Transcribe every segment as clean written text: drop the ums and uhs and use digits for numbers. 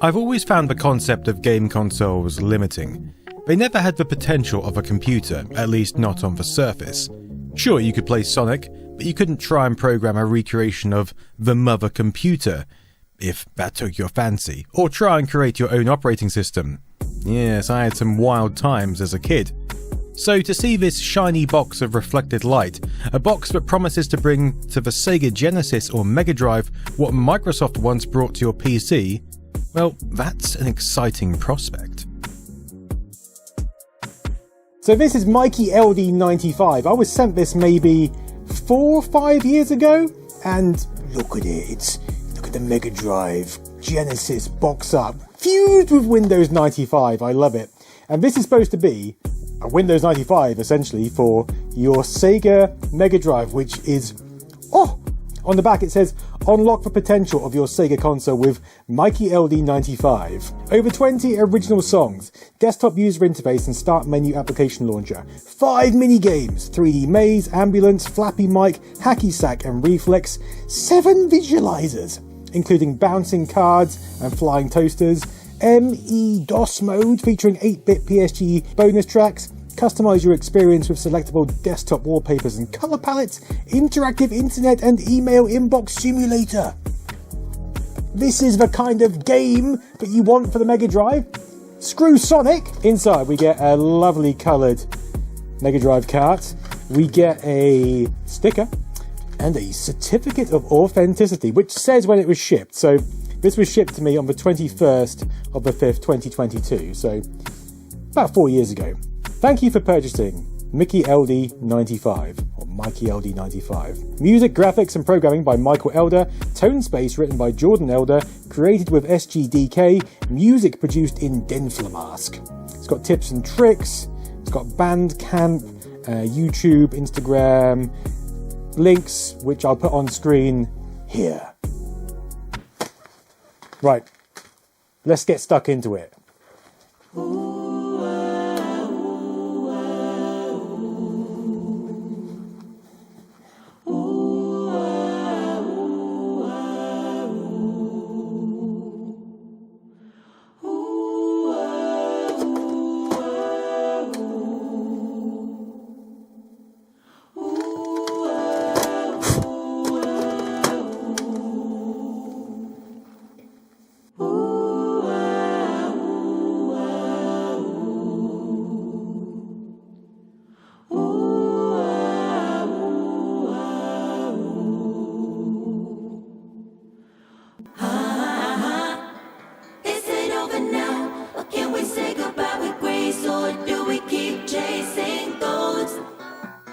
I've always found the concept of game consoles limiting. They never had the potential of a computer, at least not on the surface. Sure, you could play Sonic, but you couldn't try and program a recreation of the mother computer, if that took your fancy, or try and create your own operating system. Yes, I had some wild times as a kid. So to see this shiny box of reflected light, a box that promises to bring to the Sega Genesis or Mega Drive what Microsoft once brought to your PC, well, that's an exciting prospect. So this is Mikey LD95. I was sent this maybe 4 or 5 years ago, and look at it. Look at the Mega Drive Genesis box up, fused with Windows 95. I love it. And this is supposed to be a Windows 95 essentially for your Sega Mega Drive, which is, on the back it says, unlock the potential of your Sega console with Mikey LD95. Over 20 original songs, desktop user interface and start menu application launcher, 5 mini-games, 3D Maze, Ambulance, Flappy Mike, Hacky Sack and Reflex, 7 visualizers, including bouncing cards and flying toasters, ME-DOS mode featuring 8-bit PSG bonus tracks, customize your experience with selectable desktop wallpapers and color palettes, interactive internet and email inbox simulator. This is the kind of game that you want for the Mega Drive. Screw Sonic! Inside we get a lovely coloured Mega Drive cart, we get a sticker and a certificate of authenticity which says when it was shipped. So this was shipped to me on the 21st of the 5th, 2022, so about 4 years ago. Thank you for purchasing Mickey LD95, or Mikey LD95. Music, graphics and programming by Michael Elder, Tone Space written by Jordan Elder, created with SGDK, music produced in Denflamask. It's got tips and tricks, it's got Bandcamp, YouTube, Instagram, links, which I'll put on screen here. Right, let's get stuck into it.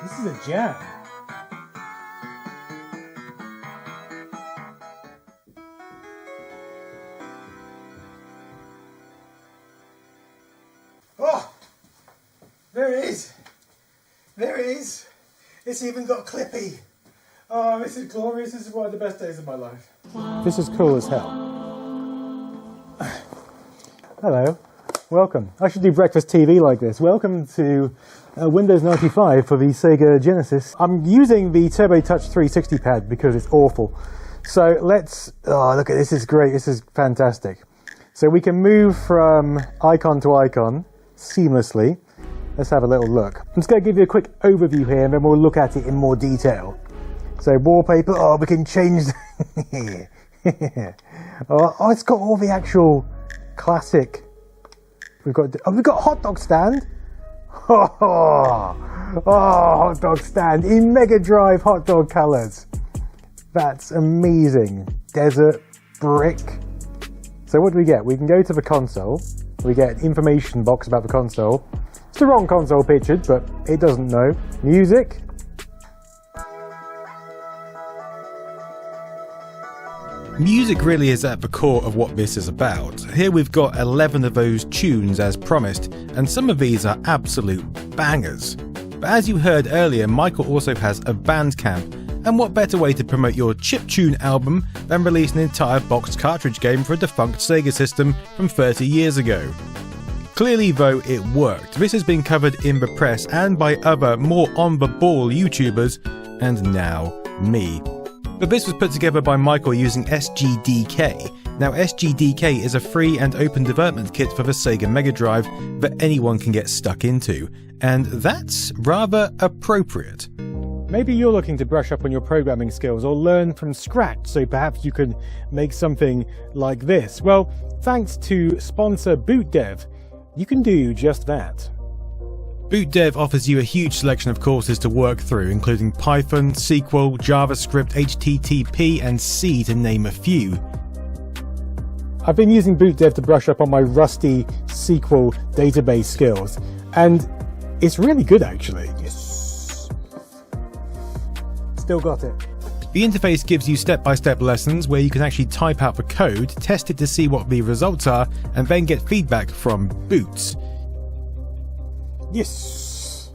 This is a jam. Oh, there it is. There it is. It's even got Clippy. Oh, this is glorious. This is one of the best days of my life. This is cool as hell. Hello. Welcome. I should do breakfast TV like this. Welcome to Windows 95 for the Sega Genesis. I'm using the Turbo Touch 360 pad because it's awful. So let's, look at this, is great, this is fantastic. So we can move from icon to icon seamlessly. Let's have a little look. I'm just going to give you a quick overview here and then we'll look at it in more detail. So wallpaper, we can change. Oh, it's got all the actual classic. We've got hot dog stand. Hot dog stand in Mega Drive hot dog colours. That's amazing. Desert, brick. So what do we get? We can go to the console. We get an information box about the console. It's the wrong console pictured, but it doesn't know. Music. Music really is at the core of what this is about. Here we've got 11 of those tunes as promised, and some of these are absolute bangers. But as you heard earlier, Michael also has a Bandcamp, and what better way to promote your chiptune album than release an entire boxed cartridge game for a defunct Sega system from 30 years ago. Clearly though, it worked. This has been covered in the press and by other more on-the-ball YouTubers, and now me. But this was put together by Michael using SGDK. Now SGDK is a free and open development kit for the Sega Mega Drive that anyone can get stuck into, and that's rather appropriate. Maybe you're looking to brush up on your programming skills or learn from scratch, so perhaps you can make something like this. Well, thanks to sponsor BootDev, you can do just that. BootDev offers you a huge selection of courses to work through, including Python, SQL, JavaScript, HTTP, and C, to name a few. I've been using BootDev to brush up on my rusty SQL database skills, and it's really good actually. Yes. Still got it. The interface gives you step-by-step lessons where you can actually type out the code, test it to see what the results are, and then get feedback from Boots. Yes.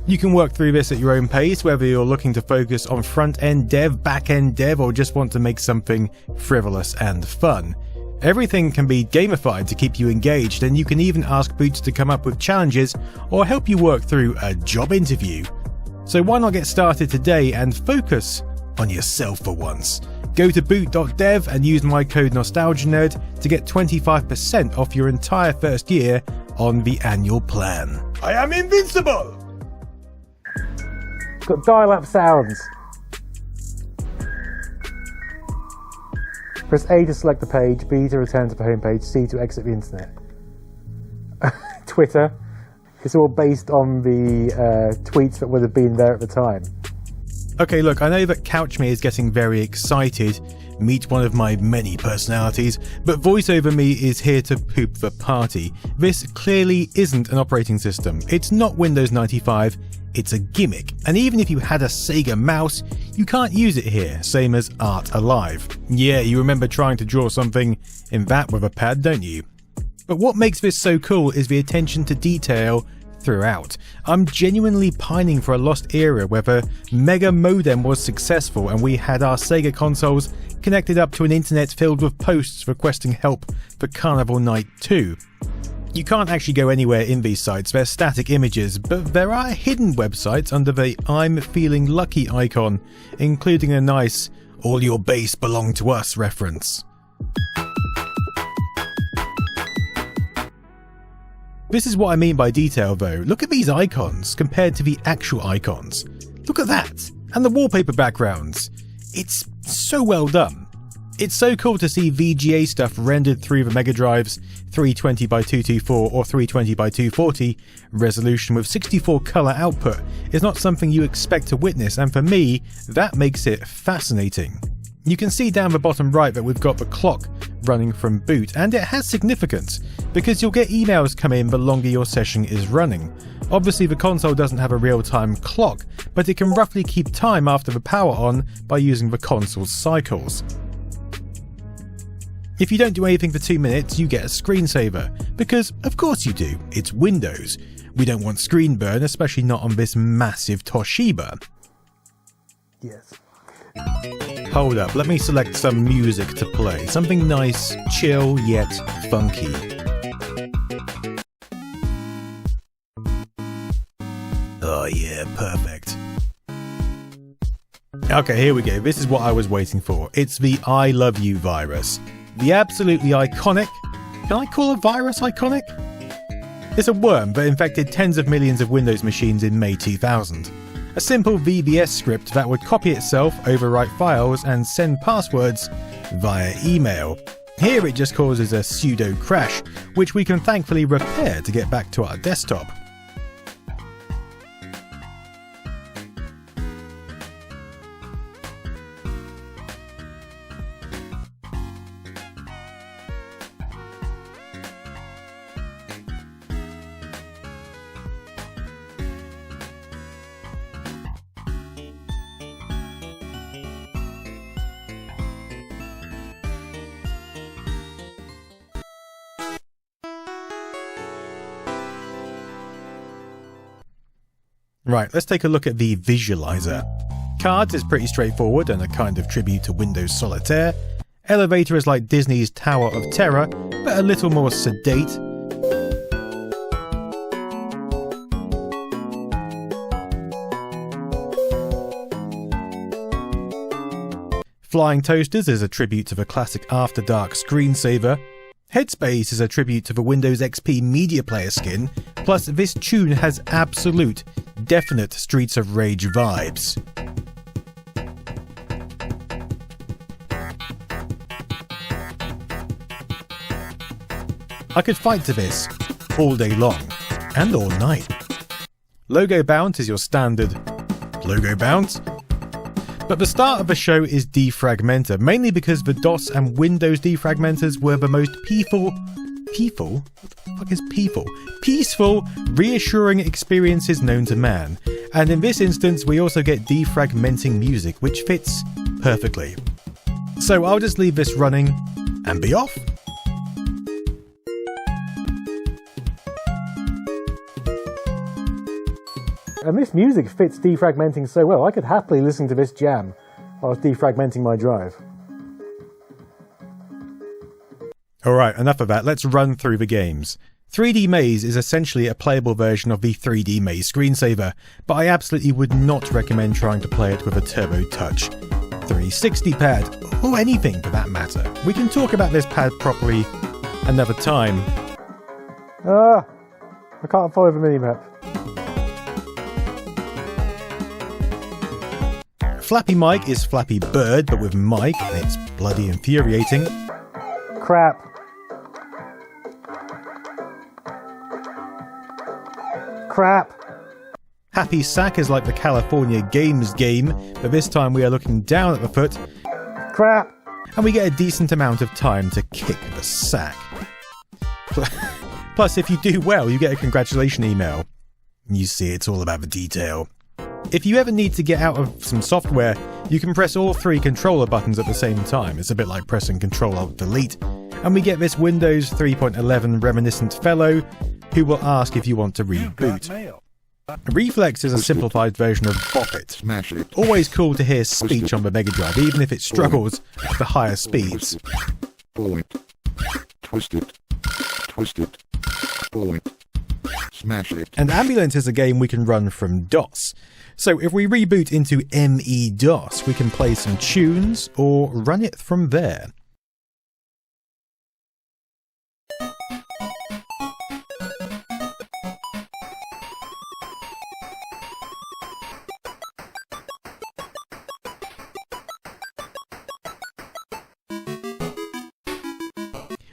You can work through this at your own pace, whether you're looking to focus on front-end dev, back-end dev, or just want to make something frivolous and fun. Everything can be gamified to keep you engaged, and you can even ask Boots to come up with challenges or help you work through a job interview. So why not get started today and focus on yourself for once? Go to boot.dev and use my code NOSTALGIANERD to get 25% off your entire first year on the annual plan. I am invincible! It's got dial-up sounds. Press A to select the page, B to return to the home page, C to exit the internet. Twitter. It's all based on the tweets that would have been there at the time. Okay, look, I know that CouchMe is getting very excited. Meet one of my many personalities, but VoiceOver.me is here to poop the party. This clearly isn't an operating system. It's not Windows 95, it's a gimmick. And even if you had a Sega mouse, you can't use it here, same as Art Alive. Yeah, you remember trying to draw something in that with a pad, don't you? But what makes this so cool is the attention to detail throughout. I'm genuinely pining for a lost era where the Mega Modem was successful and we had our Sega consoles connected up to an internet filled with posts requesting help for Carnival Night 2. You can't actually go anywhere in these sites, they're static images, but there are hidden websites under the I'm feeling lucky icon, including a nice all your base belong to us reference. This is what I mean by detail though. Look at these icons compared to the actual icons. Look at that! And the wallpaper backgrounds. It's so well done. It's so cool to see VGA stuff rendered through the Mega Drive's 320x224 or 320x240 resolution with 64 colour output. Is not something you expect to witness, and for me, that makes it fascinating. You can see down the bottom right that we've got the clock running from boot, and it has significance because you'll get emails come in the longer your session is running. Obviously the console doesn't have a real-time clock, but it can roughly keep time after the power on by using the console's cycles. If you don't do anything for 2 minutes, you get a screensaver, because of course you do, it's Windows. We don't want screen burn, especially not on this massive Toshiba. Yes. Hold up, let me select some music to play. Something nice, chill, yet funky. Oh yeah, perfect. Okay, here we go. This is what I was waiting for. It's the I Love You virus. The absolutely iconic... Can I call a virus iconic? It's a worm that infected tens of millions of Windows machines in May 2000. A simple VBS script that would copy itself, overwrite files, and send passwords via email. Here it just causes a pseudo crash, which we can thankfully repair to get back to our desktop. Right, let's take a look at the visualizer. Cards is pretty straightforward and a kind of tribute to Windows Solitaire. Elevator is like Disney's Tower of Terror, but a little more sedate. Flying Toasters is a tribute to the classic After Dark screensaver. Headspace is a tribute to the Windows XP media player skin, plus this tune has absolute, definite Streets of Rage vibes. I could fight to this all day long and all night. Logo bounce is your standard logo bounce, but the start of the show is Defragmenter, mainly because the DOS and Windows defragmenters were the most peaceful, reassuring experiences known to man, and in this instance we also get defragmenting music, which fits perfectly. So I'll just leave this running and be off. And this music fits defragmenting so well. I could happily listen to this jam while I was defragmenting my drive. Alright, enough of that, let's run through the games. 3D Maze is essentially a playable version of the 3D Maze screensaver, but I absolutely would not recommend trying to play it with a Turbo Touch 360 pad, or anything for that matter. We can talk about this pad properly another time. I can't follow the minimap. Flappy Mike is Flappy Bird, but with Mike, and it's bloody infuriating. Crap. Happy Sack is like the California Games game, but this time we are looking down at the foot. Crap. And we get a decent amount of time to kick the sack. Plus, if you do well, you get a congratulation email. You see, it's all about the detail. If you ever need to get out of some software, you can press all 3 controller buttons at the same time. It's a bit like pressing Ctrl-Alt-Delete. And we get this Windows 3.11 reminiscent fellow who will ask if you want to reboot. Reflex is a simplified version of Bop It. Always cool to hear speech on the Mega Drive, even if it struggles at the higher speeds. Twist it. Pull it. Smash it. And Ambulance is a game we can run from DOS. So if we reboot into ME-DOS, we can play some tunes or run it from there.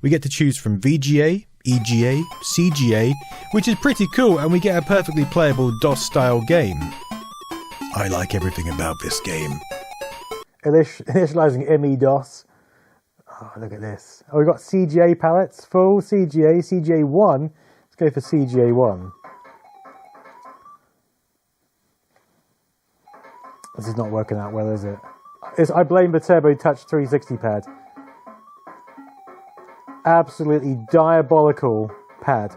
We get to choose from VGA, EGA, CGA, which is pretty cool, and we get a perfectly playable DOS-style game. I like everything about this game. Initializing ME-DOS. Oh, look at this. Oh, we've got CGA palettes, full CGA, CGA1. Let's go for CGA1. This is not working out well, is it? I blame the Turbo Touch 360 pad. Absolutely diabolical pad.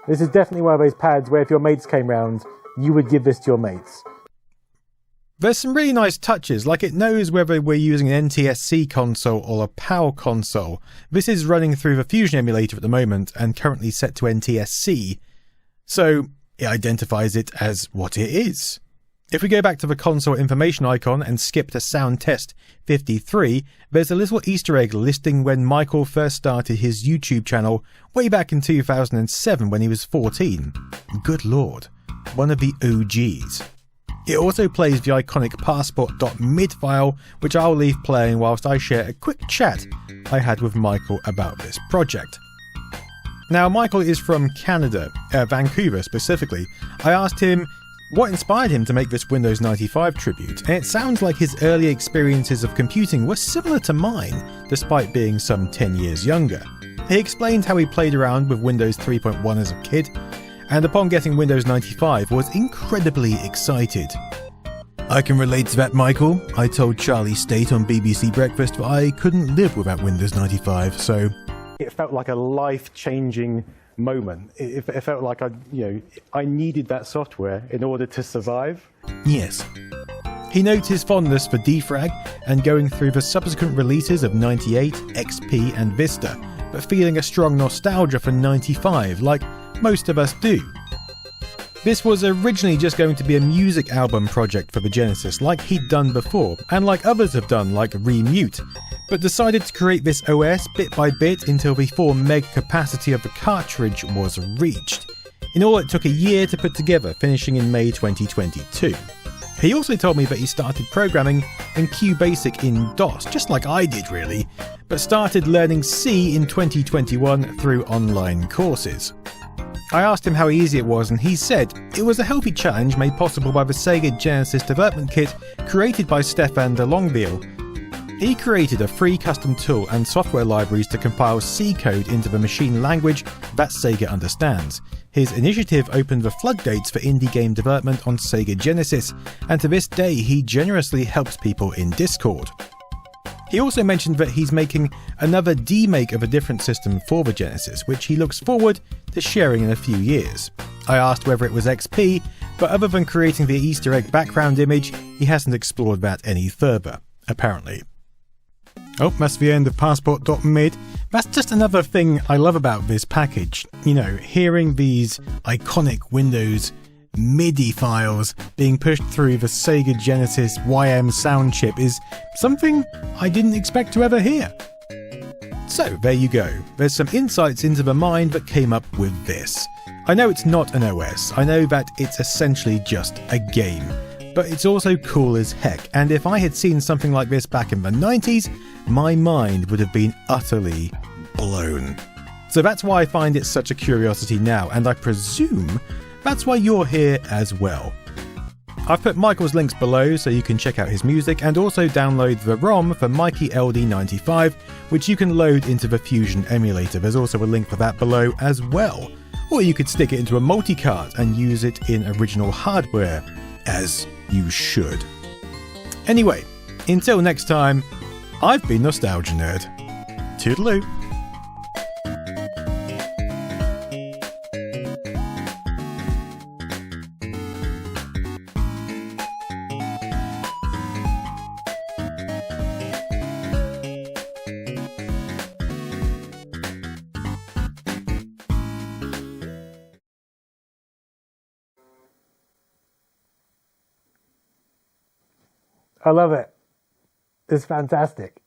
This is definitely one of those pads where if your mates came round, you would give this to your mates. There's some really nice touches, like it knows whether we're using an NTSC console or a PAL console. This is running through the Fusion emulator at the moment and currently set to NTSC, so it identifies it as what it is. If we go back to the console information icon and skip to Sound Test 53, there's a little Easter egg listing when Michael first started his YouTube channel way back in 2007 when he was 14. Good lord, one of the OGs. It also plays the iconic passport.mid file, which I'll leave playing whilst I share a quick chat I had with Michael about this project. Now, Michael is from Canada, Vancouver specifically. I asked him what inspired him to make this Windows 95 tribute, and it sounds like his early experiences of computing were similar to mine, despite being some 10 years younger. He explained how he played around with Windows 3.1 as a kid, and upon getting Windows 95 was incredibly excited. I can relate to that, Michael. I told Charlie State on BBC Breakfast that I couldn't live without Windows 95, so... It felt like a life-changing moment. It felt like I needed that software in order to survive. Yes. He notes his fondness for Defrag and going through the subsequent releases of 98, XP and Vista, but feeling a strong nostalgia for 95, like most of us do. This was originally just going to be a music album project for the Genesis, like he'd done before, and like others have done, like Remute, but decided to create this OS bit by bit until the 4 meg capacity of the cartridge was reached. In all, it took a year to put together, finishing in May 2022. He also told me that he started programming in QBasic in DOS, just like I did really, but started learning C in 2021 through online courses. I asked him how easy it was, and he said it was a healthy challenge made possible by the Sega Genesis development kit created by Stefan de Longueville. He created a free custom tool and software libraries to compile C code into the machine language that Sega understands. His initiative opened the floodgates for indie game development on Sega Genesis, and to this day he generously helps people in Discord. He also mentioned that he's making another demake of a different system for the Genesis, which he looks forward to sharing in a few years. I asked whether it was XP, but other than creating the Easter egg background image, he hasn't explored that any further, apparently. Oh, that's the end of passport.mid. That's just another thing I love about this package. You know, hearing these iconic Windows MIDI files being pushed through the Sega Genesis YM sound chip is something I didn't expect to ever hear. So there you go. There's some insights into the mind that came up with this. I know it's not an OS. I know that it's essentially just a game. But it's also cool as heck, and if I had seen something like this back in the 90s, my mind would have been utterly blown. So that's why I find it such a curiosity now, and I presume that's why you're here as well. I've put Michael's links below so you can check out his music and also download the ROM for Mikey LD95, which you can load into the Fusion emulator. There's also a link for that below as well. Or you could stick it into a multi-cart and use it in original hardware, as you should. Anyway, until next time, I've been Nostalgia Nerd. Toodaloo. I love it. It's fantastic.